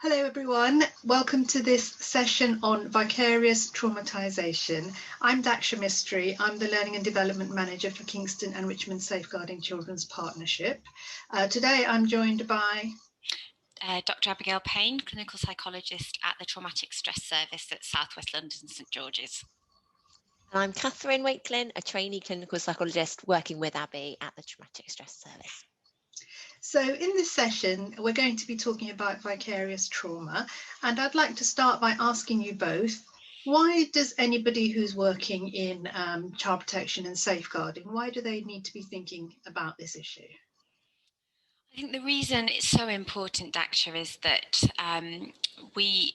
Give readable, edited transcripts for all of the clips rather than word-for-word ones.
Hello everyone, welcome to this session on vicarious traumatisation. I'm Daksha Mistry, I'm the Learning and Development Manager for Kingston and Richmond Safeguarding Children's Partnership. Today I'm joined by Dr. Abigail Payne, Clinical Psychologist at the Traumatic Stress Service at South West London St George's. And I'm Catherine Wakelin, a trainee clinical psychologist working with Abby at the Traumatic Stress Service. So in this session, we're going to be talking about vicarious trauma, and I'd like to start by asking you both, why does anybody who's working in child protection and safeguarding, why do they need to be thinking about this issue? I think the reason it's so important, Daksha, is that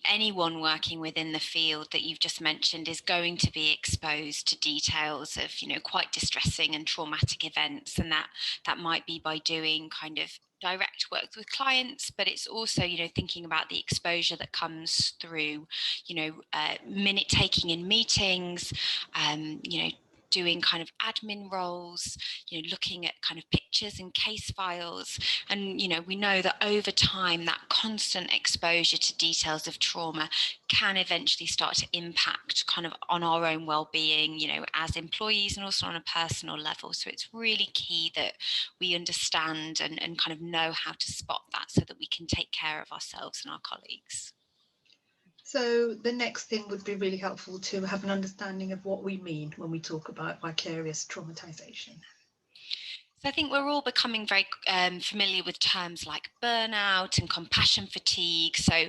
anyone working within the field that you've just mentioned is going to be exposed to details of, quite distressing and traumatic events, and that might be by doing kind of direct work with clients, but it's also, thinking about the exposure that comes through, minute taking in meetings, doing kind of admin roles, looking at kind of pictures and case files. And, we know that over time, that constant exposure to details of trauma can eventually start to impact kind of on our own well-being, as employees and also on a personal level. So it's really key that we understand and kind of know how to spot that so that we can take care of ourselves and our colleagues. So the next thing would be really helpful to have an understanding of what we mean when we talk about vicarious traumatisation. So I think we're all becoming very familiar with terms like burnout and compassion fatigue. So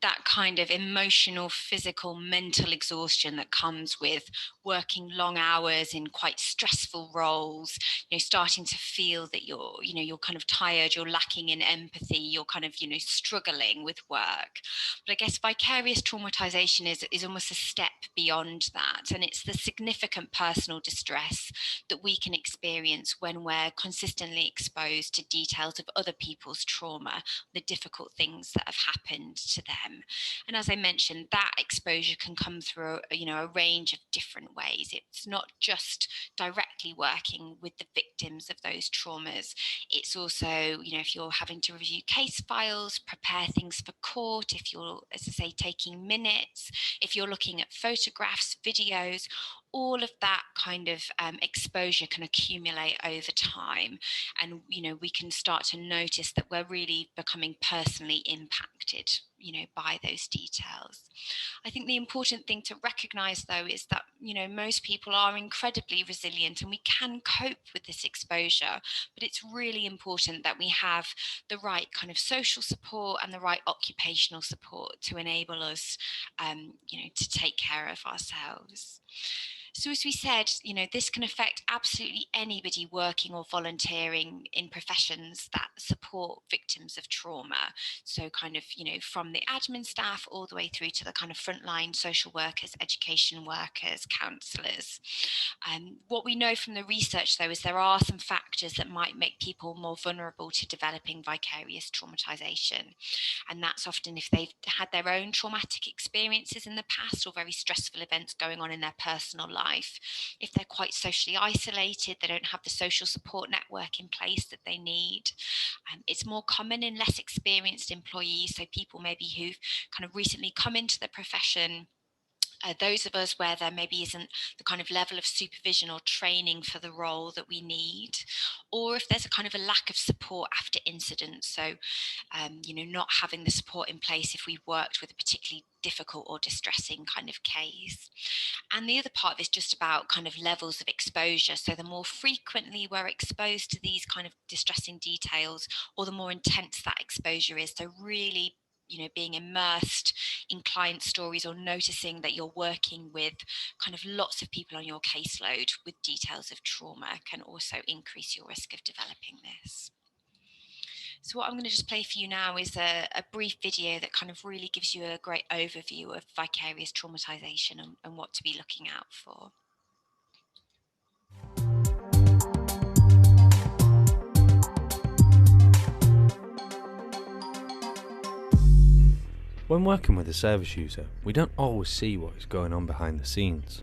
that kind of emotional, physical, mental exhaustion that comes with working long hours in quite stressful roles, starting to feel that you're kind of tired, you're lacking in empathy, you're kind of, struggling with work. But I guess vicarious traumatisation is almost a step beyond that. And it's the significant personal distress that we can experience when we're consistently exposed to details of other people's trauma, the difficult things that have happened to them. And as I mentioned, that exposure can come through, a range of different ways. It's not just directly working with the victims of those traumas. It's also, if you're having to review case files, prepare things for court, if you're, as I say, taking minutes, if you're looking at photographs, videos, all of that kind of exposure can accumulate over time. And, we can start to notice that we're really becoming personally impacted, by those details. I think the important thing to recognize, though, is that, most people are incredibly resilient and we can cope with this exposure, but it's really important that we have the right kind of social support and the right occupational support to enable us, to take care of ourselves. So as we said, this can affect absolutely anybody working or volunteering in professions that support victims of trauma. So kind of, from the admin staff all the way through to the kind of frontline social workers, education workers, counsellors. What we know from the research, though, is there are some factors that might make people more vulnerable to developing vicarious traumatisation. And that's often if they've had their own traumatic experiences in the past or very stressful events going on in their personal life. If they're quite socially isolated, they don't have the social support network in place that they need. It's more common in less experienced employees, so people maybe who've kind of recently come into the profession. Those of us where there maybe isn't the kind of level of supervision or training for the role that we need, or if there's a kind of a lack of support after incidents. So, not having the support in place if we've worked with a particularly difficult or distressing kind of case. And the other part is just about kind of levels of exposure. So the more frequently we're exposed to these kind of distressing details, or the more intense that exposure is. So really, being immersed in client stories or noticing that you're working with kind of lots of people on your caseload with details of trauma can also increase your risk of developing this. So what I'm going to just play for you now is a brief video that kind of really gives you a great overview of vicarious traumatisation and what to be looking out for. When working with a service user, we don't always see what is going on behind the scenes.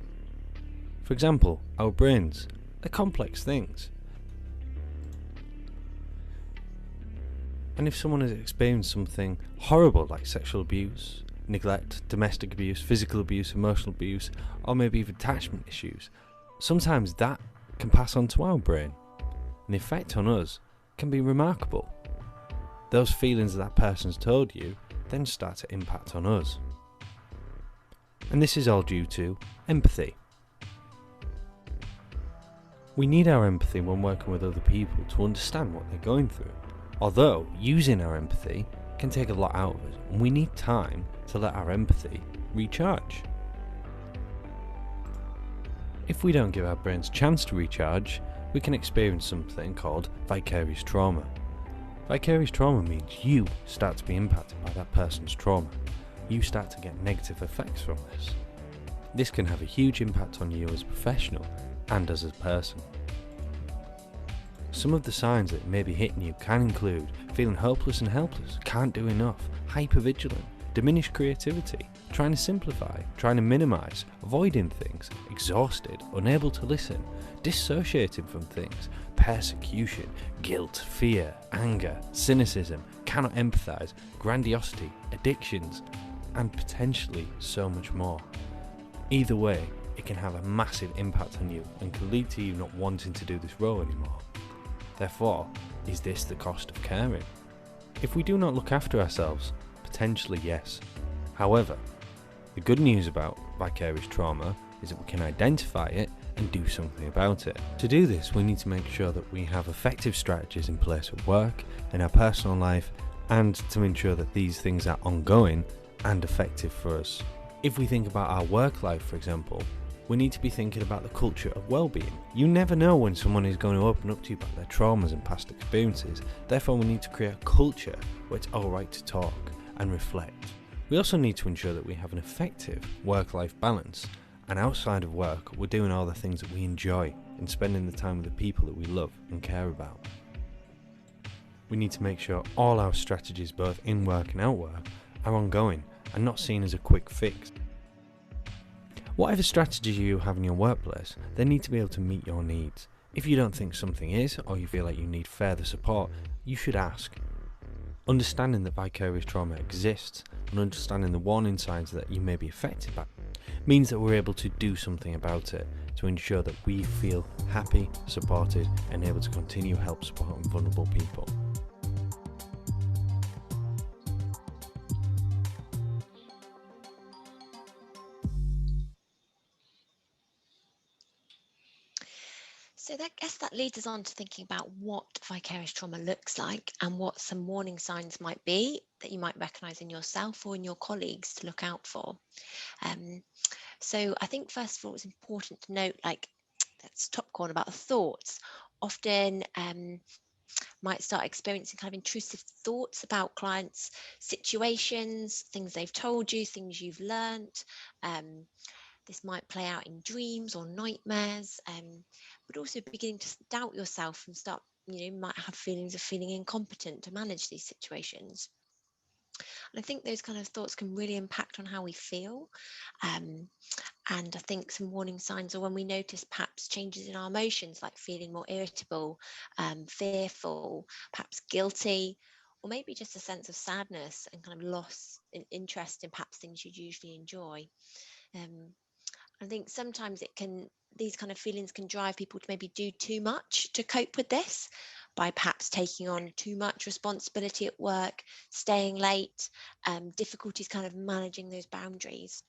For example, our brains, they're complex things. And if someone has experienced something horrible like sexual abuse, neglect, domestic abuse, physical abuse, emotional abuse, or maybe even attachment issues, sometimes that can pass on to our brain. And the effect on us can be remarkable. Those feelings that person's told you then start to impact on us. And this is all due to empathy. We need our empathy when working with other people to understand what they're going through. Although using our empathy can take a lot out of us, and we need time to let our empathy recharge. If we don't give our brains a chance to recharge, we can experience something called vicarious trauma. Vicarious trauma means you start to be impacted by that person's trauma. You start to get negative effects from this. This can have a huge impact on you as a professional and as a person. Some of the signs that may be hitting you can include feeling hopeless and helpless, can't do enough, hypervigilant, diminished creativity, trying to simplify, trying to minimise, avoiding things, exhausted, unable to listen, dissociating from things, persecution, guilt, fear, anger, cynicism, cannot empathise, grandiosity, addictions, and potentially so much more. Either way, it can have a massive impact on you and can lead to you not wanting to do this role anymore. Therefore, is this the cost of caring? If we do not look after ourselves, potentially yes. However, the good news about vicarious trauma is that we can identify it and do something about it. To do this, we need to make sure that we have effective strategies in place at work, in our personal life, and to ensure that these things are ongoing and effective for us. If we think about our work life, for example, we need to be thinking about the culture of well-being. You never know when someone is going to open up to you about their traumas and past experiences. Therefore, we need to create a culture where it's alright to talk and reflect. We also need to ensure that we have an effective work-life balance, and outside of work, we're doing all the things that we enjoy and spending the time with the people that we love and care about. We need to make sure all our strategies, both in work and out work, are ongoing and not seen as a quick fix. Whatever strategies you have in your workplace, they need to be able to meet your needs. If you don't think something is, or you feel like you need further support, you should ask. Understanding that vicarious trauma exists and understanding the warning signs that you may be affected by means that we're able to do something about it to ensure that we feel happy, supported, and able to continue help supporting vulnerable people. So I guess that leads us on to thinking about what vicarious trauma looks like and what some warning signs might be that you might recognise in yourself or in your colleagues to look out for. So I think first of all, it's important to note, like that's top corner about thoughts. Often might start experiencing kind of intrusive thoughts about clients' situations, things they've told you, things you've learnt. This might play out in dreams or nightmares, but also beginning to doubt yourself and start, might have feelings of feeling incompetent to manage these situations. And I think those kind of thoughts can really impact on how we feel. And I think some warning signs are when we notice perhaps changes in our emotions, like feeling more irritable, fearful, perhaps guilty, or maybe just a sense of sadness and kind of loss in interest in perhaps things you'd usually enjoy. I think sometimes these kind of feelings can drive people to maybe do too much to cope with this by perhaps taking on too much responsibility at work, staying late, difficulties kind of managing those boundaries.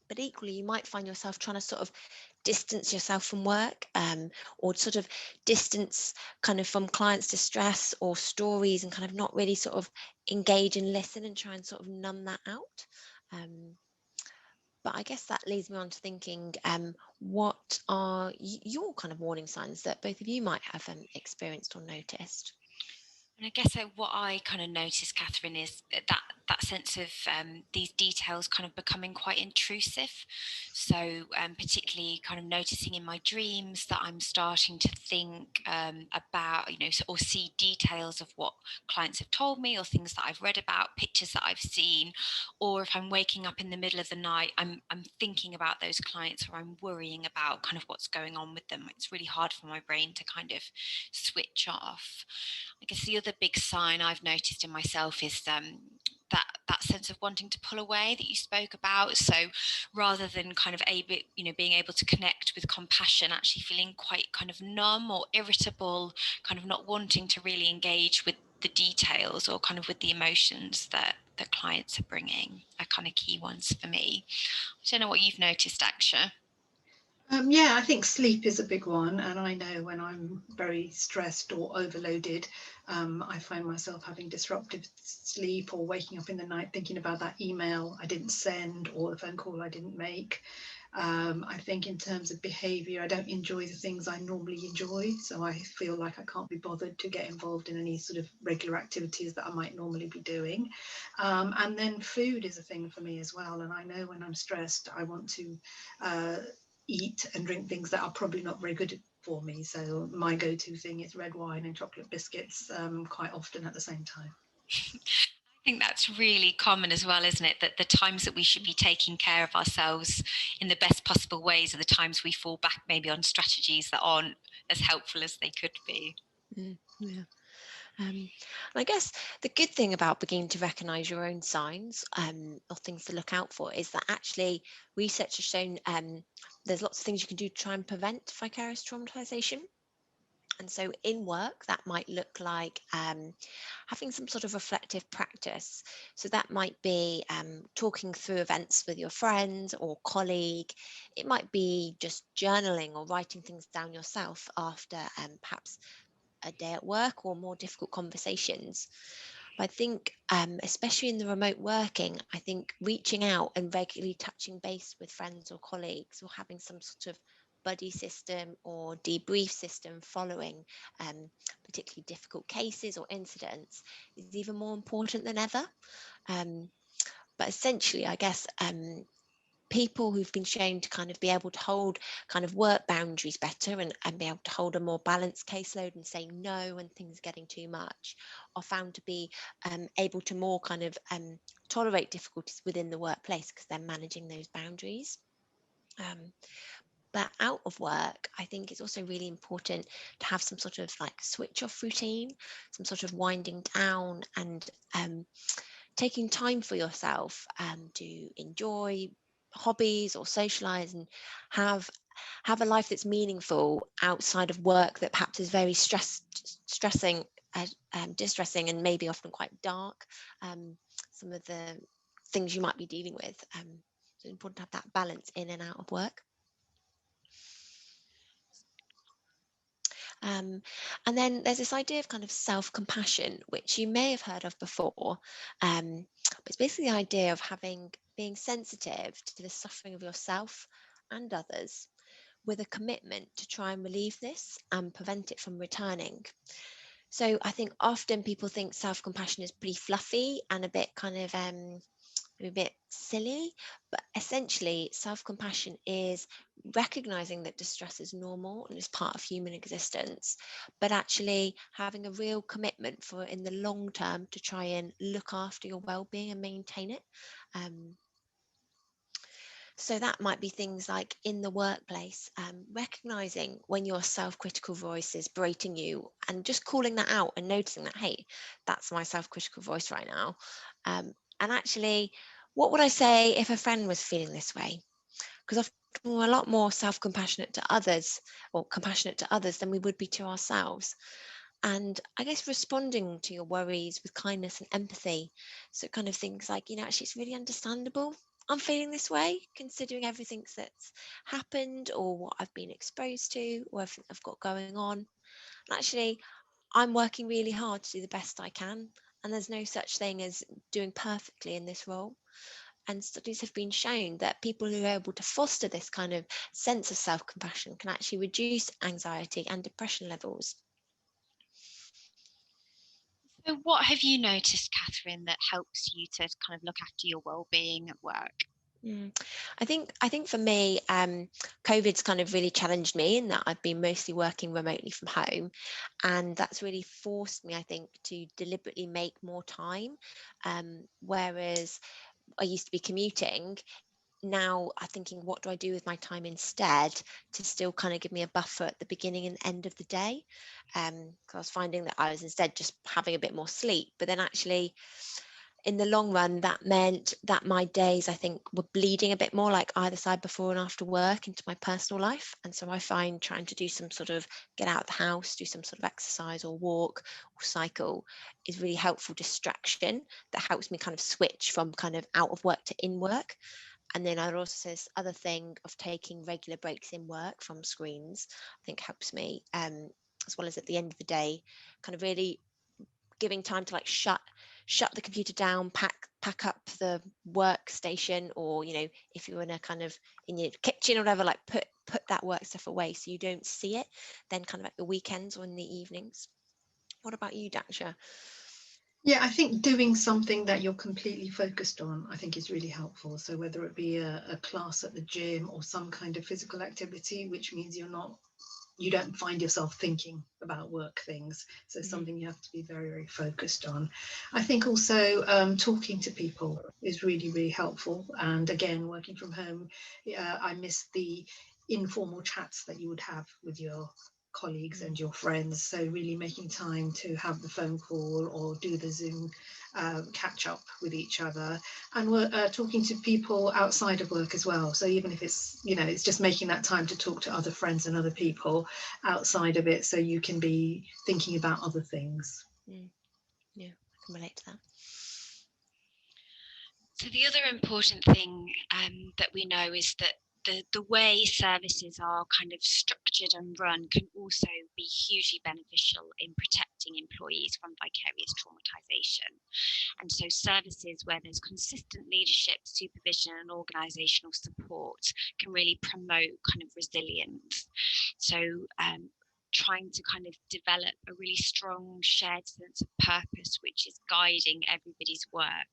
But equally, you might find yourself trying to sort of distance yourself from work, or sort of distance kind of from clients' distress or stories, and kind of not really sort of engage and listen and try and sort of numb that out. But I guess that leads me on to thinking, what are your kind of warning signs that both of you might have experienced or noticed? And I guess what I kind of noticed, Catherine, is that that sense of these details kind of becoming quite intrusive. So particularly kind of noticing in my dreams that I'm starting to think about, or see details of what clients have told me, or things that I've read about, pictures that I've seen, or if I'm waking up in the middle of the night, I'm thinking about those clients, or I'm worrying about kind of what's going on with them. It's really hard for my brain to kind of switch off. I guess the other big sign I've noticed in myself is that sense of wanting to pull away that you spoke about. So rather than kind of being able to connect with compassion, actually feeling quite kind of numb or irritable, kind of not wanting to really engage with the details or kind of with the emotions that clients are bringing, are kind of key ones for me. I don't know what you've noticed, Aksha. Yeah, I think sleep is a big one, and I know when I'm very stressed or overloaded, I find myself having disruptive sleep, or waking up in the night thinking about that email I didn't send or the phone call I didn't make. I think in terms of behaviour, I don't enjoy the things I normally enjoy, so I feel like I can't be bothered to get involved in any sort of regular activities that I might normally be doing. And then food is a thing for me as well, and I know when I'm stressed I want to eat and drink things that are probably not very good for me. So my go-to thing is red wine and chocolate biscuits, quite often at the same time. I think that's really common as well, isn't it? That the times that we should be taking care of ourselves in the best possible ways are the times we fall back maybe on strategies that aren't as helpful as they could be. Yeah. And I guess the good thing about beginning to recognise your own signs or things to look out for is that actually research has shown there's lots of things you can do to try and prevent vicarious traumatisation. And so in work, that might look like having some sort of reflective practice. So that might be talking through events with your friends or colleague. It might be just journaling or writing things down yourself after perhaps a day at work or more difficult conversations. But I think, especially in the remote working, I think reaching out and regularly touching base with friends or colleagues, or having some sort of buddy system or debrief system following particularly difficult cases or incidents is even more important than ever. But essentially, I guess people who've been shown to kind of be able to hold kind of work boundaries better and be able to hold a more balanced caseload and say no when things are getting too much are found to be able to more kind of tolerate difficulties within the workplace because they're managing those boundaries. But out of work, I think it's also really important to have some sort of like switch off routine, some sort of winding down and taking time for yourself to enjoy hobbies or socialize and have a life that's meaningful outside of work that perhaps is very distressing and maybe often quite dark, some of the things you might be dealing with. So it's important to have that balance in and out of work. And then there's this idea of kind of self-compassion, which you may have heard of before. But it's basically the idea of being sensitive to the suffering of yourself and others with a commitment to try and relieve this and prevent it from returning. So I think often people think self-compassion is pretty fluffy and a bit kind of a bit silly, but essentially self-compassion is recognizing that distress is normal and is part of human existence, but actually having a real commitment for in the long term to try and look after your well-being and maintain it. So that might be things like in the workplace, recognizing when your self-critical voice is berating you and just calling that out and noticing that, hey, that's my self-critical voice right now. And actually, what would I say if a friend was feeling this way? Because often we're a lot more self-compassionate to others or compassionate to others than we would be to ourselves. And I guess responding to your worries with kindness and empathy. So kind of things like, actually, it's really understandable I'm feeling this way, considering everything that's happened or what I've been exposed to or everything I've got going on. And actually, I'm working really hard to do the best I can. And there's no such thing as doing perfectly in this role. And studies have been shown that people who are able to foster this kind of sense of self-compassion can actually reduce anxiety and depression levels. So what have you noticed, Catherine, that helps you to kind of look after your well-being at work? I think for me, COVID's kind of really challenged me in that I've been mostly working remotely from home, and that's really forced me, I think, to deliberately make more time. Whereas I used to be commuting, now I'm thinking, what do I do with my time instead to still kind of give me a buffer at the beginning and end of the day? Because I was finding that I was instead just having a bit more sleep, but then actually in the long run, that meant that my days, I think, were bleeding a bit more like either side before and after work into my personal life. And so I find trying to do some sort of get out of the house, do some sort of exercise or walk or cycle is really helpful distraction that helps me kind of switch from kind of out of work to in work. And then I'd also say this other thing of taking regular breaks in work from screens, I think helps me, as well as at the end of the day, kind of really giving time to like shut the computer down, pack up the workstation, or if you're in a kind of in your kitchen or whatever, like put that work stuff away so you don't see it then kind of at the weekends or in the evenings. What about you, Daksha? Yeah, I think doing something that you're completely focused on, I think is really helpful. So whether it be a class at the gym or some kind of physical activity, which means you don't find yourself thinking about work things. So something you have to be very, very focused on. I think also talking to people is really, really helpful. And again, working from home, I miss the informal chats that you would have with your colleagues and your friends. So really making time to have the phone call or do the Zoom catch up with each other, and we're talking to people outside of work as well. So even if it's it's just making that time to talk to other friends and other people outside of it, so you can be thinking about other things. Yeah, I can relate to that. So the other important thing that we know is that the way services are kind of structured and run can also be hugely beneficial in protecting employees from vicarious traumatisation. And so services where there's consistent leadership, supervision and organisational support can really promote kind of resilience. So trying to kind of develop a really strong shared sense of purpose which is guiding everybody's work,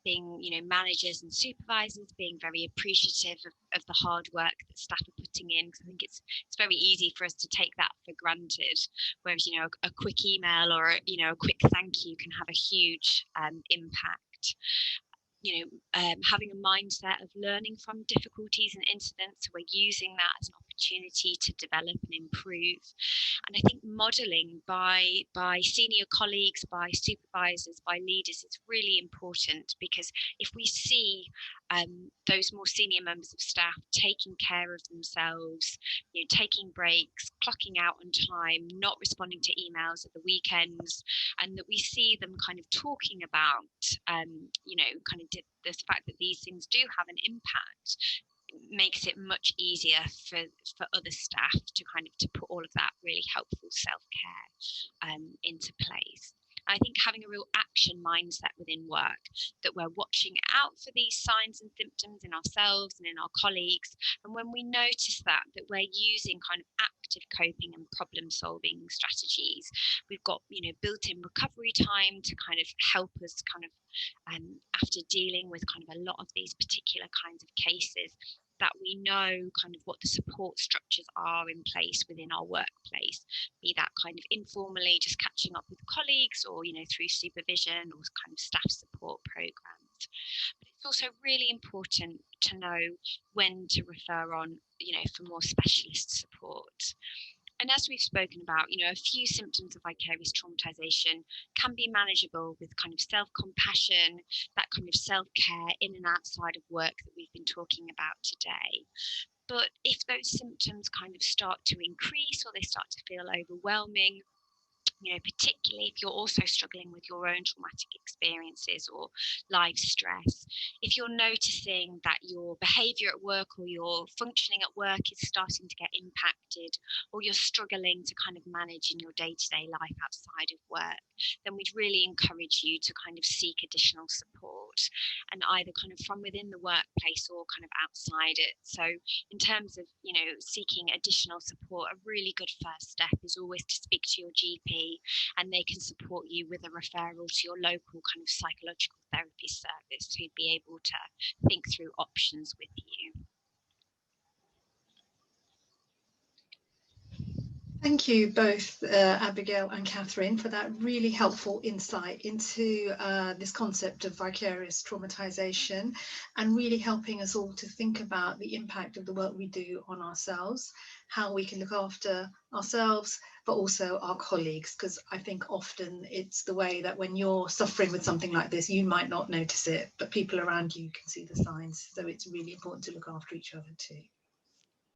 being managers and supervisors being very appreciative of the hard work that staff are putting in, because I think it's very easy for us to take that for granted, whereas a quick email or a quick thank you can have a huge impact. Having a mindset of learning from difficulties and incidents, so we're using that as an opportunity to develop and improve. And I think modelling by senior colleagues, by supervisors, by leaders is really important, because if we see those more senior members of staff taking care of themselves, taking breaks, clocking out on time, not responding to emails at the weekends, and that we see them kind of talking about kind of the fact that these things do have an impact, makes it much easier for other staff to put all of that really helpful self-care into place. I think having a real action mindset within work, that we're watching out for these signs and symptoms in ourselves and in our colleagues, and when we notice that we're using kind of active coping and problem solving strategies. We've got built-in recovery time to kind of help us kind of after dealing with kind of a lot of these particular kinds of cases, that we know kind of what the support structures are in place within our workplace, be that kind of informally just catching up with colleagues, or through supervision or kind of staff support programs. But it's also really important to know when to refer on for more specialist support. And as we've spoken about, a few symptoms of vicarious traumatisation can be manageable with kind of self-compassion, that kind of self-care in and outside of work that we've been talking about today. But if those symptoms kind of start to increase, or they start to feel overwhelming, particularly if you're also struggling with your own traumatic experiences or life stress, if you're noticing that your behaviour at work or your functioning at work is starting to get impacted, or you're struggling to kind of manage in your day-to-day life outside of work, then we'd really encourage you to kind of seek additional support, and either kind of from within the workplace or kind of outside it. So in terms of seeking additional support, a really good first step is always to speak to your GP therapy, and they can support you with a referral to your local kind of psychological therapy service to be able to think through options with you. Thank you both, Abigail and Catherine, for that really helpful insight into this concept of vicarious traumatization, and really helping us all to think about the impact of the work we do on ourselves, how we can look after ourselves, but also our colleagues, because I think often it's the way that when you're suffering with something like this, you might not notice it, but people around you can see the signs. So it's really important to look after each other too.